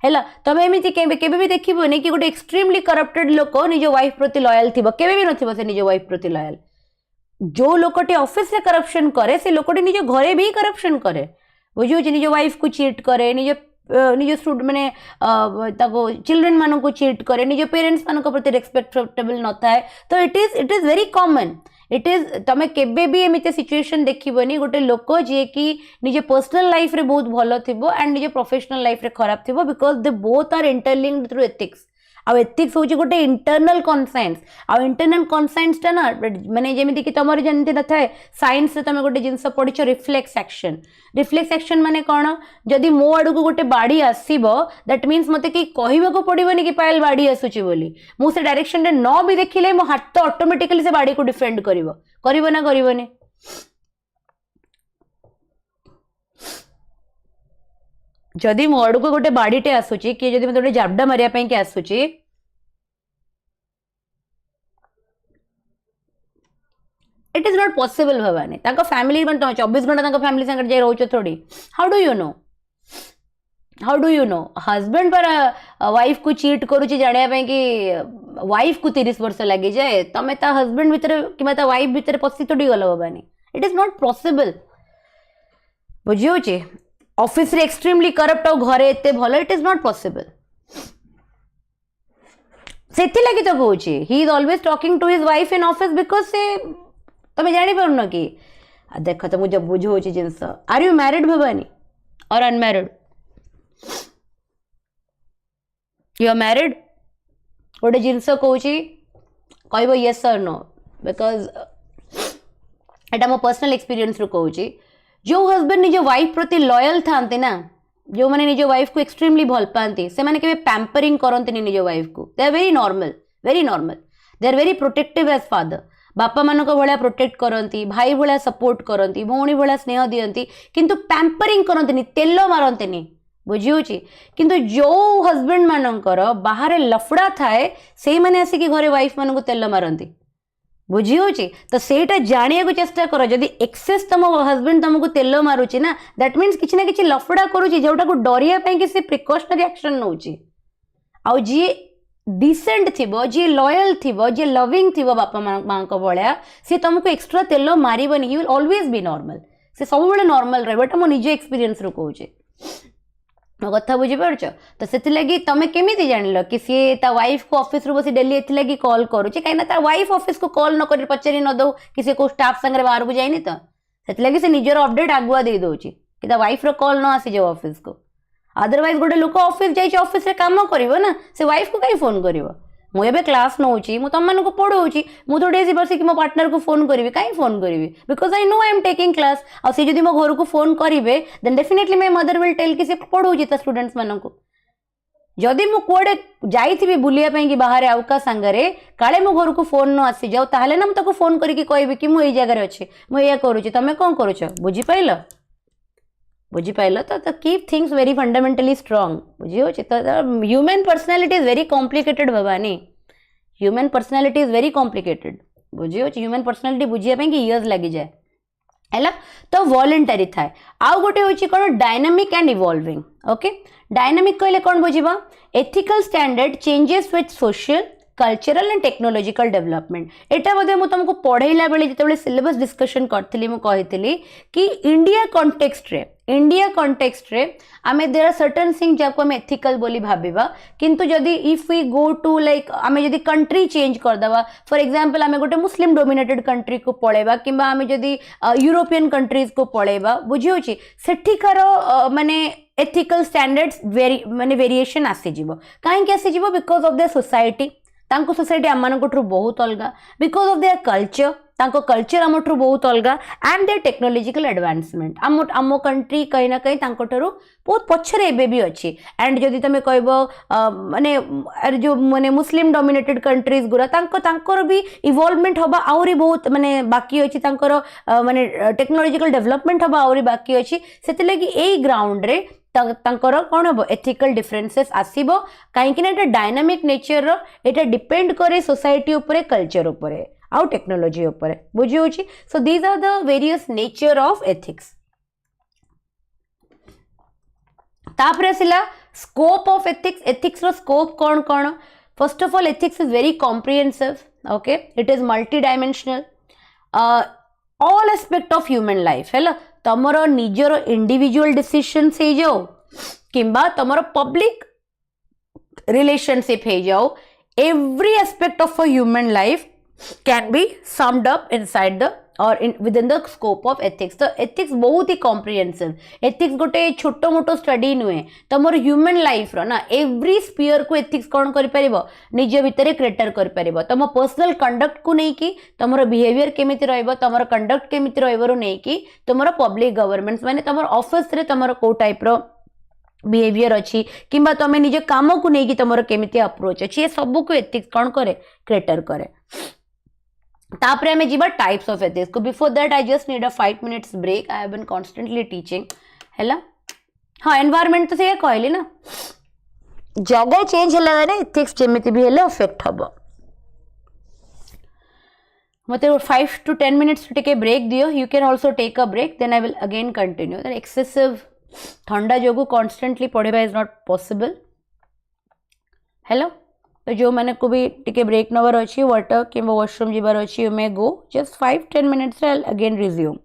हैला तमे एमिति केबे भी देखिबोनी कि गोटे एक्सट्रीमली करप्टेड लोक निज वाइफ प्रति लॉयल थिबो केबे भी नथिबो से निज वाइफ प्रति लॉयल जो लोकटी ऑफिस रे करप्शन करे से लोकटी निज घरे भी करप्शन करे बुझियो निज वाइफ को चीट करे निज निज स्टूडेंट माने ताको चिल्ड्रन मानन को चीट करे निज पेरेंट्स मानन को प्रति रेस्पेक्टेबल न थाए तो it is very common it is तमे केबे भी एमिते सिचुएशन देखिबोनी गोटे लोक जे कि निज पर्सनल लाइफ रे बहुत भलो थिबो एंड निज प्रोफेशनल लाइफ रे खराब थिबो because they both are interlinked through ethics आ एथिक्स होची गोटे इंटरनल कॉन्साइंस आ इंटरनल कॉन्साइंस टा ना माने जेमिति कि तमर जंती न थाए साइंस रे तमे गोटे जिंस पढिछ रिफ्लेक्स एक्शन माने कोन जदि मो आडू को गोटे बाड़ी आसीबो दैट मींस मते कि कहिबा को पडिबोनी कि पायल बाड़ी आसुची बोली मु से डायरेक्शन रे न भी देखिले मो हाथ ऑटोमेटिकली से बाड़ी को डिफेंड करिवो ना करिवोनी जदि मो आडू को गोटे बाड़ीटे आसुची कि जदि मते गोटे जाबडा मारिया पई कि आसुची it is not possible Bhavani ताको फैमिली मन 24 घंटा ताको फैमिली संग जे रहउछ थोड़ी how do you know husband पर वाइफ को चीट करूची जानिया पई कि वाइफ को 30 वर्ष लागि जाए तमे ता हस्बैंड भीतर कि ता वाइफ भीतर पसी तोडी गलो Bhavani it is not possible बुझियो छी ऑफिस रे एक्सट्रीमली करप्ट और घरे एते भलो इट इज नॉट पॉसिबल सेति लागि तो कहूची he is always talking to his wife in office because से तमे जानी पारुन कि देखो तो मुझे बुझो छी जिंस आर यू मैरिड भवानी और अनमैरिड यू आर मैरिड गोटे जिनस कहूची कहबो यस और नो बिकॉज एटा मो पर्सनल एक्सपीरियंस रो कहूची जो हस्बैंड निज वाइफ प्रति लॉयल थांते ना जो माने निज वाइफ को एक्सट्रीमली भल पाती से माने केबे पैम्परिंग करंते निज वाइफ को they are very normal they are very protective as father बापा मान भाया प्रोटेक्ट करती भाई भाया सपोर्ट करती भौणी भाया स्नेह दियंती किंतु पैम्परिंग करंतनी तेल मारंतनी बुझी किंतु जो हस्बैंड मानकर बाहर लफड़ा थाए से माने आसिक घरे वाइफ मान तेल मारती बुझी तो सेटा जानिया को चेष्टा कर जदि एक्सेस तुम हस्बैंड तुमको तेल मारुची ना दैट मीन्स किसी ना किसी लफड़ा करुची जोटा को डरिया कि से प्रिकॉशनरी एक्शन नौची आउ जी डिसेंट थिबो जी लॉयल थिबो जी लविंग थिबो बापा मां को भाया सी तुमको एक्स्ट्रा तेल मारिबनी he will always be normal से सब बेले नॉर्मल रहे बट मो निज एक्सपीरियंस रो कहूचे मो कथा बुझी पारछ तो सेति लगी तमे केमिति जानिलो कि सी ता वाइफ को ऑफिस रो बसी डेली एथि लगी कॉल करूची काइना ता वाइफ ऑफिस को कॉल न करी पचरी न दो किसी को स्टाफ संगे बाहर को जाइनी तो सेति लगी से निजर अपडेट आगुआ दे दोची कि ता वाइफ रो कॉल न आसी जाओ ऑफिस को अदरवाइज गोटे लोक ऑफिस जाइए ऑफिस रे काम करिवो ना से वाइफ को कहीं फोन करिवो मु एबे क्लास नौची मु तम मानको पढौची मु थोड़ी ऐसी बसी कि मो पार्टनर को फोन करिवि कहीं फोन करिवि because I know I am taking class आ से जदी मो घर को फोन करिवे then definitely my mother will tell कि से पढौची त स्टूडेंट्स मानको जदी मु कोडे जाइथिबि बुलिया पई कि बाहर आउका संगरे काले मो घर को फोन न आसी जाओ ताहले ना मु ताको फोन करी कि कहबि कि मु एई जगह रे अछि मु एया करूची तमे कोन करूछ बुझी पाइल तो keep things very fundamentally strong बुझी तो human personality is very complicated Bhavani human personality is very complicated बुझी ह्यूमन पर्सनालिटी बुझिया कि इयर्स लगी जाए है तो वॉलंटरी थाए आउ गोटे होची कोन dynamic and evolving okay dynamic कहले कोन बुझिबा ethical standard changes with social cultural and technological development एटा बोधे मु तुमको पढ़ेला बेले जिते सिलेबस डिस्कशन करथिली मु कहितली कि इंडिया कॉन्टेक्स्ट रे आमे देयर आर सर्टेन थिंग जाको आमे एथिकल बोली भाबिबा किंतु जदी if we go to like आमे जदी कंट्री चेंज कर दबा फॉर एग्जांपल आमे गोटे मुस्लिम डोमिनेटेड कंट्री को पळेबा किंबा आमे जदी यूरोपियन कंट्रीज को पळेबा बुझी होची सेठिकार माने एथिकल स्टैंडर्ड्स वेरी माने वेरिएशन आसी जीवो काहे कि आसी जीवो बिकॉज ऑफ द सोसाइटी तांको सोसाइटी आमनकोठु बहुत अलगा बिकॉज ऑफ देयर कल्चर तांको कल्चर आमठु बहुत अलगा एंड देयर टेक्नोलॉजिकल एडवांसमेंट आम कंट्री कहीं ना कहीं तांकोठु बहुत पछरे एबे भी अच्छी एंड जदि तमे कहबो माने जो माने मुस्लिम डोमिनेटेड कंट्रीज गुरा तांकर भी इवॉल्वमेंट हबा आउरी बहुत माने बाकी अछि तांकर माने टेक्नोलॉजिकल डेवलपमेंट हबा आउरी बाकी अछि सेति लगी एई ग्राउंड रे तांकर कौन हम एथिकल डिफरेन्सेस आसीबो काहेकि ना एटा डायनामिक नेचर रो एटा डिपेंड करे सोसाइटी उपरे कल्चर उपरे आउ टेक्नोलोजी उपरे बुझी होची so these are the various nature of ethics तापर आसिला स्कोप ऑफ एथिक्स एथिक्स रो स्कोप कौन कौन first of all ethics is very comprehensive okay it is multi dimensional all aspect of human life है तमर निजर इंडिविजुअल डिसीजन से जाओ किंबा तमर पब्लिक रिलेशनशिप हो जाओ every aspect of a human life can be summed up inside the और within the scope of ethics तो एथिक्स बहुत ही कॉम्प्रिहेंसिव एथिक्स गोटे छोट मोटो स्टडी नुहे तुम ह्यूमन लाइफ रो ना एवरी स्पीयर को एथिक्स कौन कर निज भितर क्रिएटर कर तुम पर्सनल कंडक्ट को लेकिन तुम बिहेवियर केमिति रहइबो तुम कंडक्ट केमिति रहइबो नहीं कि तुम पब्लिक गवर्नमेंट माने तुम ऑफिस रे तुम को टाइप रो बिहेवियर अच्छी किंबा तुम निज काम को लेकिन तुम केमिति अप्रोच अच्छी ये सब को एथिक्स कौन करे क्रिएटर करे तापरे हमें जीवा टाइप्स ऑफ एथिक्स को before that I just need a 5 minutes break I have been constantly teaching हैला हाँ एनवायरनमेंट तो से कहली ना जगह चेंज होला माने एथिक्स जेमिति भी हेले अफेक्ट हबो मते 5 to 10 मिनट्स टिके ब्रेक दियो you can also take a break then I will again continue that excessive ठंडा जोगु कांस्टेंटली पढ़ेबा इज नॉट पॉसिबल हेलो तो जो मैंने को भी टिके ब्रेक नवर अच्छी वाटर कि वॉशरूम जीवार अच्छी you may go just 5-10 minutes again resume